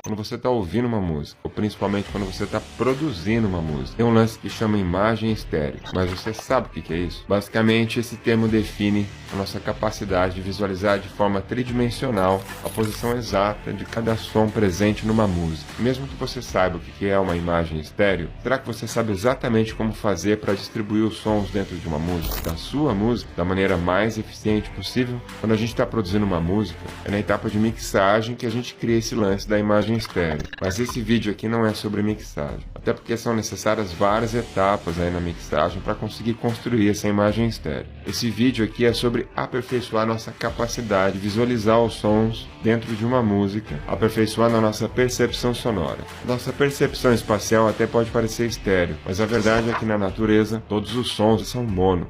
quando você está ouvindo uma música, ou principalmente quando você está produzindo uma música. Tem um lance que chama imagem estéreo, mas você sabe o que é isso? Basicamente, esse termo define a nossa capacidade de visualizar de forma tridimensional a posição exata de cada som presente numa música. Mesmo que você saiba o que é uma imagem estéreo, será que você sabe exatamente como fazer para distribuir os sons dentro de uma música, da sua música, da maneira mais eficiente possível? Quando a gente está produzindo uma música, é na etapa de mixagem que a gente cria esse lance da imagem estéreo. Mas esse vídeo aqui não é sobre mixagem, até porque são necessárias várias etapas aí na mixagem para conseguir construir essa imagem estéreo. Esse vídeo aqui é sobre aperfeiçoar nossa capacidade de visualizar os sons dentro de uma música, aperfeiçoando a nossa percepção sonora. Nossa percepção espacial até pode parecer estéreo, mas a verdade é que na natureza todos os sons são mono.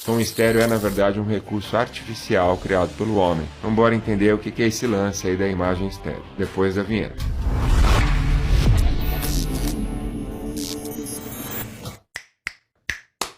Som estéreo é, na verdade, um recurso artificial criado pelo homem. Então bora entender o que é esse lance aí da imagem estéreo, depois da vinheta.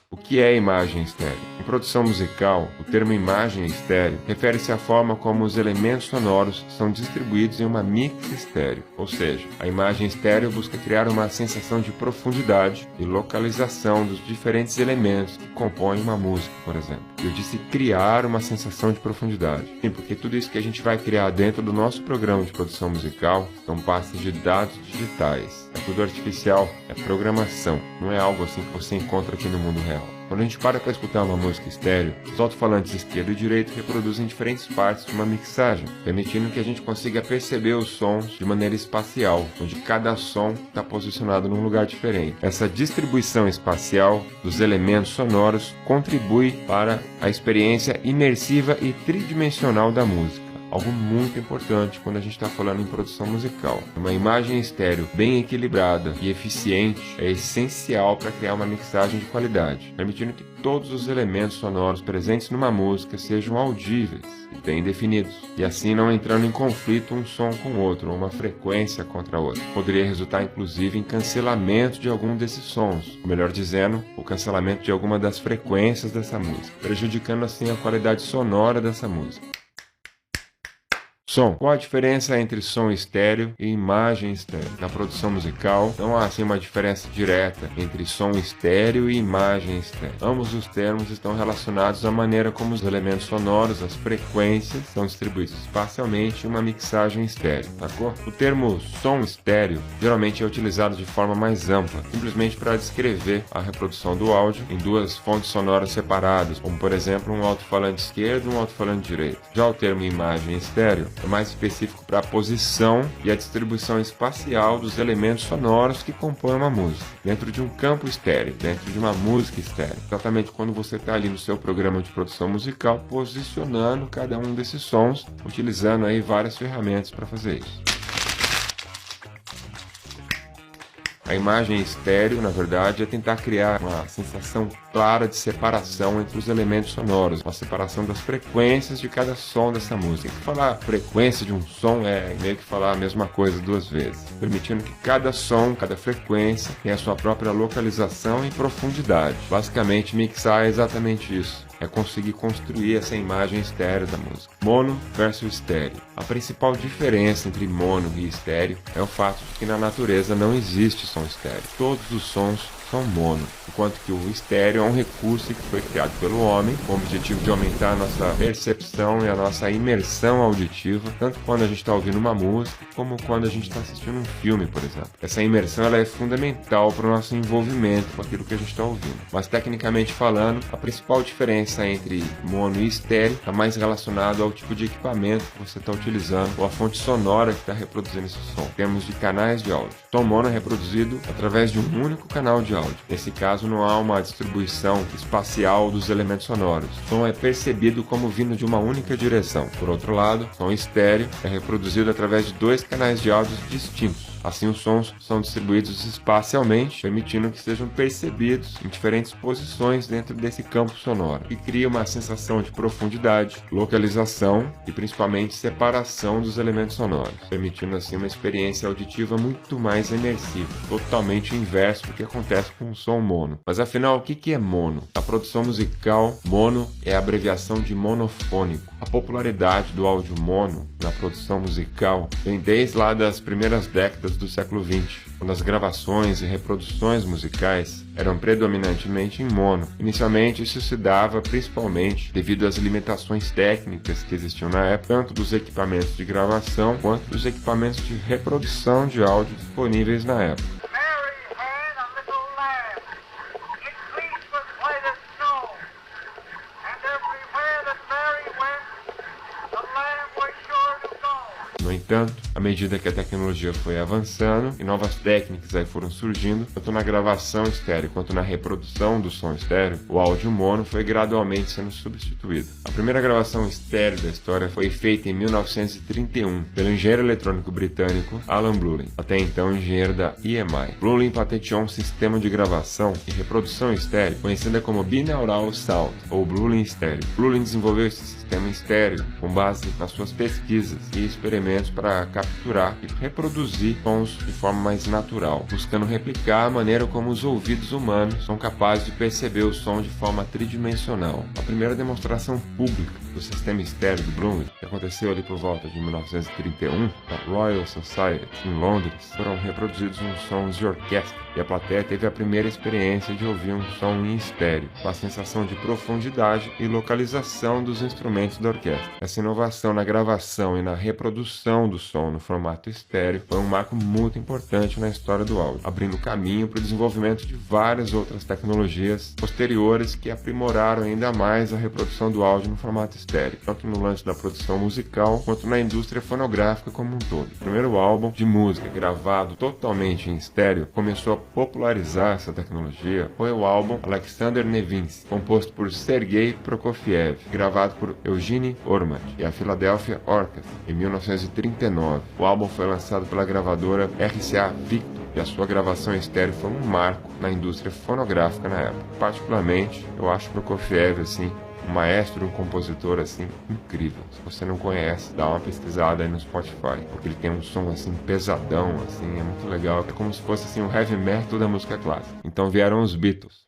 O que é imagem estéreo? Em produção musical, o termo imagem estéreo refere-se à forma como os elementos sonoros são distribuídos em uma mix estéreo, ou seja, a imagem estéreo busca criar uma sensação de profundidade e localização dos diferentes elementos que compõem uma música, por exemplo. Eu disse criar uma sensação de profundidade. Sim, porque tudo isso que a gente vai criar dentro do nosso programa de produção musical são pastas de dados digitais. É tudo artificial, é programação, não é algo assim que você encontra aqui no mundo real. Quando a gente para escutar uma música estéreo, os alto-falantes esquerdo e direito reproduzem diferentes partes de uma mixagem, permitindo que a gente consiga perceber os sons de maneira espacial, onde cada som está posicionado num lugar diferente. Essa distribuição espacial dos elementos sonoros contribui para a experiência imersiva e tridimensional da música. Algo muito importante quando a gente está falando em produção musical. Uma imagem estéreo bem equilibrada e eficiente é essencial para criar uma mixagem de qualidade, permitindo que todos os elementos sonoros presentes numa música sejam audíveis e bem definidos, e assim não entrando em conflito um som com o outro, ou uma frequência contra a outra. Poderia resultar inclusive em cancelamento de algum desses sons, ou melhor dizendo, o cancelamento de alguma das frequências dessa música, prejudicando assim a qualidade sonora dessa música. Som. Qual a diferença entre som estéreo e imagem estéreo? Na produção musical, não há assim uma diferença direta entre som estéreo e imagem estéreo. Ambos os termos estão relacionados à maneira como os elementos sonoros, as frequências, são distribuídos espacialmente em uma mixagem estéreo, sacou? O termo som estéreo geralmente é utilizado de forma mais ampla, simplesmente para descrever a reprodução do áudio em duas fontes sonoras separadas, como por exemplo um alto-falante esquerdo e um alto-falante direito. Já o termo imagem estéreo é mais específico para a posição e a distribuição espacial dos elementos sonoros que compõem uma música, dentro de um campo estéreo, dentro de uma música estéreo. Exatamente quando você está ali no seu programa de produção musical, posicionando cada um desses sons, utilizando aí várias ferramentas para fazer isso. A imagem estéreo, na verdade, é tentar criar uma sensação clara de separação entre os elementos sonoros, uma separação das frequências de cada som dessa música. Falar frequência de um som é meio que falar a mesma coisa duas vezes, permitindo que cada som, cada frequência tenha a sua própria localização e profundidade. Basicamente, mixar é exatamente isso. É conseguir construir essa imagem estéreo da música. Mono versus estéreo. A principal diferença entre mono e estéreo é o fato de que na natureza não existe som estéreo. Todos os sons são mono, enquanto que o estéreo é um recurso que foi criado pelo homem com o objetivo de aumentar a nossa percepção e a nossa imersão auditiva, tanto quando a gente está ouvindo uma música, como quando a gente está assistindo um filme, por exemplo. Essa imersão ela é fundamental para o nosso envolvimento com aquilo que a gente está ouvindo. Mas tecnicamente falando, a principal diferença entre mono e estéreo está mais relacionado ao tipo de equipamento que você está utilizando, ou a fonte sonora que está reproduzindo esse som, em termos de canais de áudio. O som mono é reproduzido através de um único canal de áudio. Nesse caso, não há uma distribuição espacial dos elementos sonoros. O som é percebido como vindo de uma única direção. Por outro lado, o som estéreo é reproduzido através de dois canais de áudio distintos. Assim, os sons são distribuídos espacialmente, permitindo que sejam percebidos em diferentes posições dentro desse campo sonoro, que cria uma sensação de profundidade, localização e principalmente separação dos elementos sonoros, permitindo assim uma experiência auditiva muito mais imersiva, totalmente inverso do que acontece com o som mono. Mas afinal, o que é mono? Na produção musical, mono é a abreviação de monofônico. A popularidade do áudio mono na produção musical vem desde lá das primeiras décadas do século XX, quando as gravações e reproduções musicais eram predominantemente em mono. Inicialmente, isso se dava principalmente devido às limitações técnicas que existiam na época, tanto dos equipamentos de gravação quanto dos equipamentos de reprodução de áudio disponíveis na época. No entanto, à medida que a tecnologia foi avançando e novas técnicas aí foram surgindo, tanto na gravação estéreo quanto na reprodução do som estéreo, o áudio mono foi gradualmente sendo substituído. A primeira gravação estéreo da história foi feita em 1931 pelo engenheiro eletrônico britânico Alan Blulin, até então engenheiro da EMI. Blulin patenteou um sistema de gravação e reprodução estéreo conhecida como Binaural Sound, ou Blulin Stereo. Blulin desenvolveu esse sistema estéreo com base nas suas pesquisas e experimentos para capturar e reproduzir sons de forma mais natural, buscando replicar a maneira como os ouvidos humanos são capazes de perceber o som de forma tridimensional. A primeira demonstração pública do sistema estéreo do Blulin, que aconteceu ali por volta de 1931, na Royal Society, em Londres, foram reproduzidos uns sons de orquestra, e a plateia teve a primeira experiência de ouvir um som em estéreo, com a sensação de profundidade e localização dos instrumentos da orquestra. Essa inovação na gravação e na reprodução do som no formato estéreo foi um marco muito importante na história do áudio, abrindo caminho para o desenvolvimento de várias outras tecnologias posteriores que aprimoraram ainda mais a reprodução do áudio no formato estéreo, tanto no lance da produção musical quanto na indústria fonográfica como um todo. O primeiro álbum de música gravado totalmente em estéreo começou a popularizar essa tecnologia foi o álbum Alexander Nevins, composto por Sergei Prokofiev, gravado por Eugene Ormandy e a Philadelphia Orchestra em 1939. O álbum foi lançado pela gravadora RCA Victor e a sua gravação estéreo foi um marco na indústria fonográfica na época. Particularmente, eu acho Prokofiev assim um maestro, um compositor assim incrível. Se você não conhece, dá uma pesquisada aí no Spotify, porque ele tem um som assim pesadão, assim, é muito legal. É como se fosse assim um heavy metal da música clássica. Então vieram os Beatles.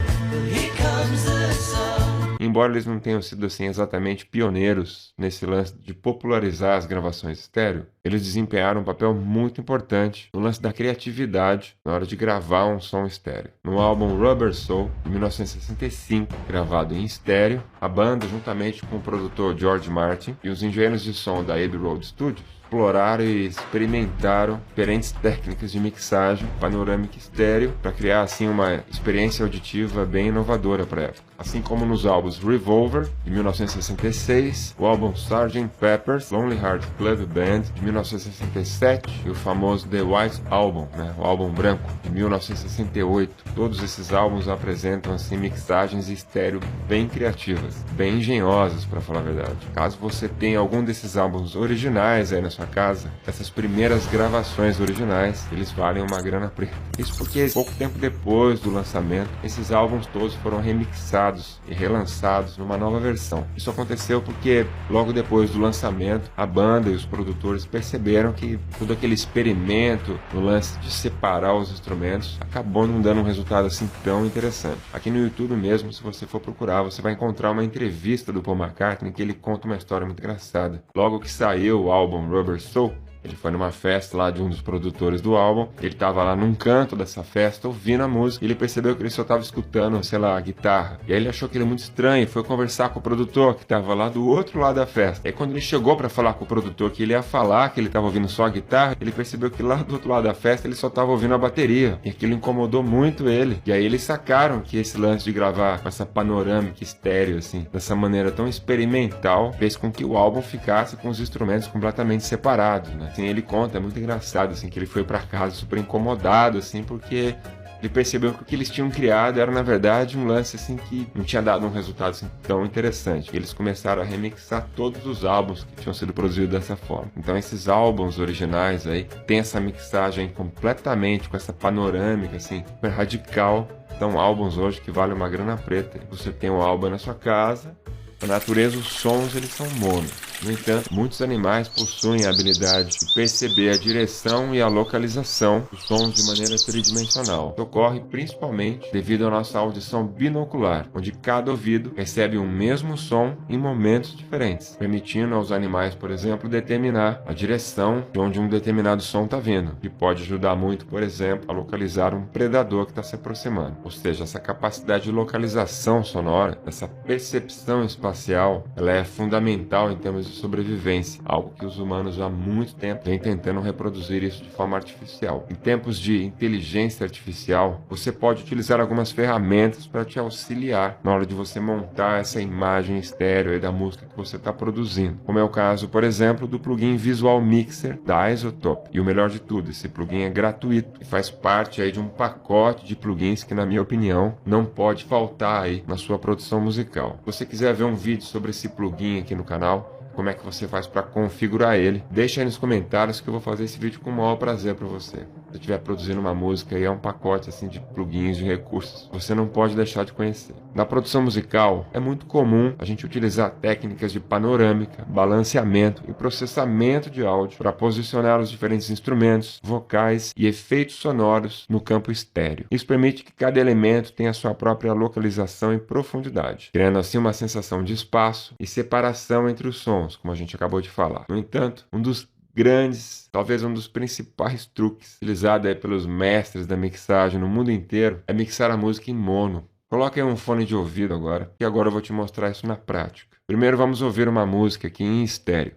Embora eles não tenham sido assim exatamente pioneiros nesse lance de popularizar as gravações estéreo, eles desempenharam um papel muito importante no lance da criatividade na hora de gravar um som estéreo. No álbum Rubber Soul, de 1965, gravado em estéreo, a banda, juntamente com o produtor George Martin e os engenheiros de som da Abbey Road Studios, exploraram e experimentaram diferentes técnicas de mixagem panorâmica estéreo para criar assim uma experiência auditiva bem inovadora para a época. Assim como nos álbuns Revolver, de 1966, o álbum Sgt. Pepper's Lonely Hearts Club Band, de 1967, e o famoso The White Album, o álbum branco, de 1968. Todos esses álbuns apresentam assim mixagens estéreo bem criativas, bem engenhosas, para falar a verdade. Caso você tenha algum desses álbuns originais aí na sua casa, essas primeiras gravações originais, eles valem uma grana preta. Isso porque pouco tempo depois do lançamento, esses álbuns todos foram remixados e relançados numa nova versão. Isso aconteceu porque logo depois do lançamento, a banda e os produtores perceberam que todo aquele experimento no lance de separar os instrumentos acabou não dando um resultado assim tão interessante. Aqui no YouTube mesmo, se você for procurar, você vai encontrar uma entrevista do Paul McCartney que ele conta uma história muito engraçada. Logo que saiu o álbum Rubber Soul, ele foi numa festa lá de um dos produtores do álbum, ele estava lá num canto dessa festa ouvindo a música, e ele percebeu que ele só estava escutando, sei lá, a guitarra. E aí ele achou aquilo muito estranho, foi conversar com o produtor que estava lá do outro lado da festa. E aí quando ele chegou para falar com o produtor que ele ia falar que ele estava ouvindo só a guitarra, ele percebeu que lá do outro lado da festa ele só estava ouvindo a bateria. E aquilo incomodou muito ele. E aí eles sacaram que esse lance de gravar com essa panorâmica estéreo, assim, dessa maneira tão experimental, fez com que o álbum ficasse com os instrumentos completamente separados, né? Assim, ele conta, é muito engraçado, assim, que ele foi pra casa super incomodado, assim, porque ele percebeu que o que eles tinham criado era, na verdade, um lance assim que não tinha dado um resultado assim, tão interessante. E eles começaram a remixar todos os álbuns que tinham sido produzidos dessa forma. Então esses álbuns originais aí tem essa mixagem completamente com essa panorâmica assim, super radical. São álbuns hoje que valem uma grana preta. Você tem um álbum na sua casa, na natureza os sons eles são mono. No entanto, muitos animais possuem a habilidade de perceber a direção e a localização dos sons de maneira tridimensional. Isso ocorre principalmente devido à nossa audição binocular, onde cada ouvido recebe um mesmo som em momentos diferentes, permitindo aos animais, por exemplo, determinar a direção de onde um determinado som está vindo, que pode ajudar muito, por exemplo, a localizar um predador que está se aproximando. Ou seja, essa capacidade de localização sonora, essa percepção espacial, ela é fundamental em termos de sobrevivência, algo que os humanos há muito tempo vêm tentando reproduzir isso de forma artificial. Em tempos de inteligência artificial, você pode utilizar algumas ferramentas para te auxiliar na hora de você montar essa imagem estéreo aí da música que você está produzindo, como é o caso, por exemplo, do plugin Visual Mixer da Isotope. E o melhor de tudo, esse plugin é gratuito e faz parte aí de um pacote de plugins que, na minha opinião, não pode faltar aí na sua produção musical. Se você quiser ver um vídeo sobre esse plugin aqui no canal, como é que você faz para configurar ele, deixa aí nos comentários que eu vou fazer esse vídeo com o maior prazer para você. Se estiver produzindo uma música e é um pacote assim de plugins, de recursos, você não pode deixar de conhecer. Na produção musical, é muito comum a gente utilizar técnicas de panorâmica, balanceamento e processamento de áudio para posicionar os diferentes instrumentos, vocais e efeitos sonoros no campo estéreo. Isso permite que cada elemento tenha a sua própria localização e profundidade, criando assim uma sensação de espaço e separação entre os sons, como a gente acabou de falar. No entanto, um dos grandes, talvez um dos principais truques utilizados aí pelos mestres da mixagem no mundo inteiro é mixar a música em mono. Coloque aí um fone de ouvido agora, que agora eu vou te mostrar isso na prática. Primeiro vamos ouvir uma música aqui em estéreo.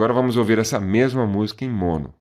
Agora vamos ouvir essa mesma música em mono.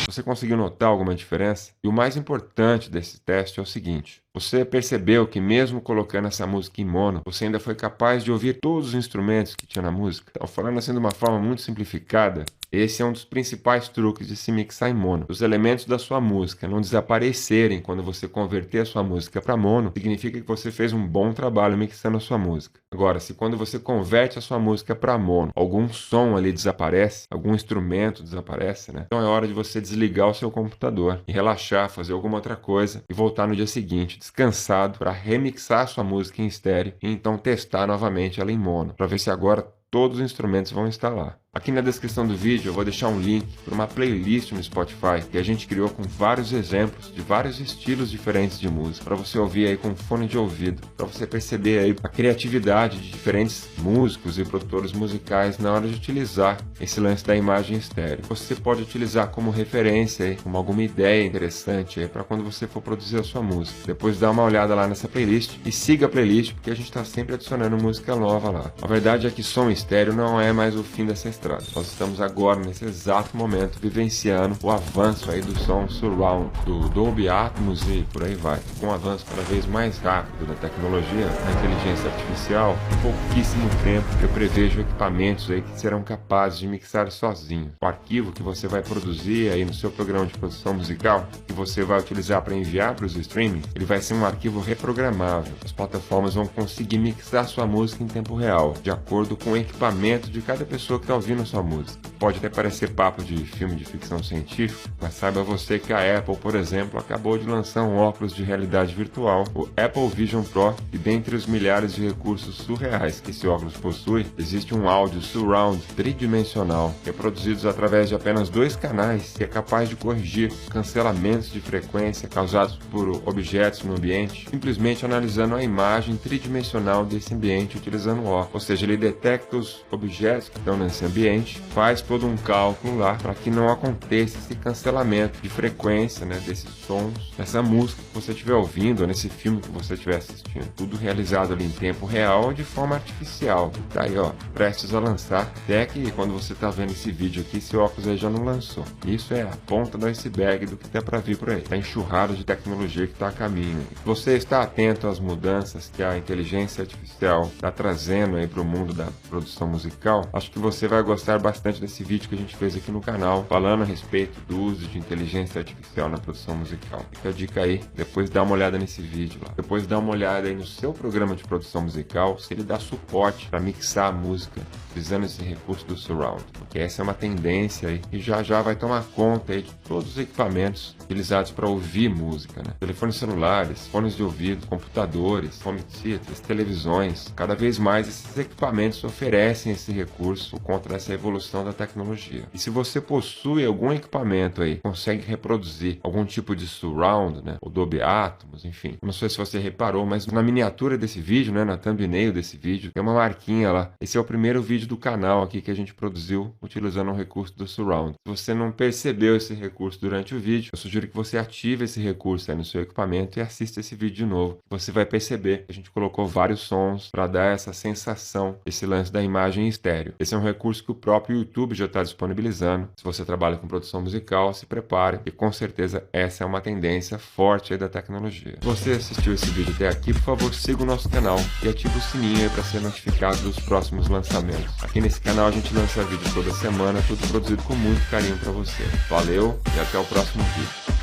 Você conseguiu notar alguma diferença? E o mais importante desse teste é o seguinte: você percebeu que mesmo colocando essa música em mono, você ainda foi capaz de ouvir todos os instrumentos que tinha na música? Então, falando assim de uma forma muito simplificada, esse é um dos principais truques de se mixar em mono. Os elementos da sua música não desaparecerem quando você converter a sua música para mono, significa que você fez um bom trabalho mixando a sua música. Agora, se quando você converte a sua música para mono, algum som ali desaparece, algum instrumento desaparece, né? Então é hora de você desligar o seu computador e relaxar, fazer alguma outra coisa e voltar no dia seguinte, descansado, para remixar a sua música em estéreo e então testar novamente ela em mono, para ver se agora todos os instrumentos vão estar lá. Aqui na descrição do vídeo eu vou deixar um link para uma playlist no Spotify que a gente criou com vários exemplos de vários estilos diferentes de música, para você ouvir aí com fone de ouvido, para você perceber aí a criatividade de diferentes músicos e produtores musicais na hora de utilizar esse lance da imagem estéreo. Você pode utilizar como referência aí, como alguma ideia interessante aí para quando você for produzir a sua música. Depois dá uma olhada lá nessa playlist e siga a playlist porque a gente está sempre adicionando música nova lá. A verdade é que som estéreo não é mais o fim dessa estrada. mostrado. Nós estamos agora, nesse exato momento, vivenciando o avanço aí do som surround, do Dolby Atmos e por aí vai. Com um avanço cada vez mais rápido da tecnologia, da inteligência artificial, em pouquíssimo tempo eu prevejo equipamentos aí que serão capazes de mixar sozinhos. O arquivo que você vai produzir aí no seu programa de produção musical, que você vai utilizar para enviar para os streaming, ele vai ser um arquivo reprogramável. As plataformas vão conseguir mixar sua música em tempo real, de acordo com o equipamento de cada pessoa que está ouvindo a sua música. Pode até parecer papo de filme de ficção científica, mas saiba você que a Apple, por exemplo, acabou de lançar um óculos de realidade virtual, o Apple Vision Pro, e dentre os milhares de recursos surreais que esse óculos possui, existe um áudio surround tridimensional, reproduzidos através de apenas 2 canais, que é capaz de corrigir cancelamentos de frequência causados por objetos no ambiente, simplesmente analisando a imagem tridimensional desse ambiente utilizando o óculos. Ou seja, ele detecta os objetos que estão nesse ambiente, faz todo um cálculo lá para que não aconteça esse cancelamento de frequência, né, desses sons, dessa música que você estiver ouvindo, ou nesse filme que você estiver assistindo. Tudo realizado ali em tempo real ou de forma artificial. Tá aí, ó, prestes a lançar. Até que quando você tá vendo esse vídeo aqui, esse óculos aí já não lançou. Isso é a ponta do iceberg do que tá para vir por aí. Tá enxurrada de tecnologia que tá a caminho. Você está atento às mudanças que a inteligência artificial tá trazendo aí pro mundo da produção musical? Acho que você vai gostar bastante desse vídeo que a gente fez aqui no canal, falando a respeito do uso de inteligência artificial na produção musical. Fica a dica aí, depois dá uma olhada nesse vídeo lá. Depois dá uma olhada aí no seu programa de produção musical, se ele dá suporte para mixar a música utilizando esse recurso do surround, porque essa é uma tendência aí e já vai tomar conta aí de todos os equipamentos utilizados para ouvir música, né? Telefones celulares, fones de ouvido, computadores, home theaters, televisões. Cada vez mais esses equipamentos oferecem esse recurso por conta dessa evolução da tecnologia. E se você possui algum equipamento aí, consegue reproduzir algum tipo de surround, né? O Dolby Atmos, enfim. Não sei se você reparou, mas na miniatura desse vídeo, né? Na thumbnail desse vídeo, tem uma marquinha lá. Esse é o primeiro vídeo do canal aqui que a gente produziu utilizando um recurso do surround. Se você não percebeu esse recurso durante o vídeo, eu sugiro que você ative esse recurso aí no seu equipamento e assista esse vídeo de novo. Você vai perceber que a gente colocou vários sons para dar essa sensação, esse lance da imagem em estéreo. Esse é um recurso que o próprio YouTube já está disponibilizando. Se você trabalha com produção musical, se prepare, e com certeza essa é uma tendência forte aí da tecnologia. Se você assistiu esse vídeo até aqui, por favor, siga o nosso canal e ative o sininho aí para ser notificado dos próximos lançamentos. Aqui nesse canal a gente lança vídeo toda semana, tudo produzido com muito carinho para você. Valeu e até o próximo vídeo.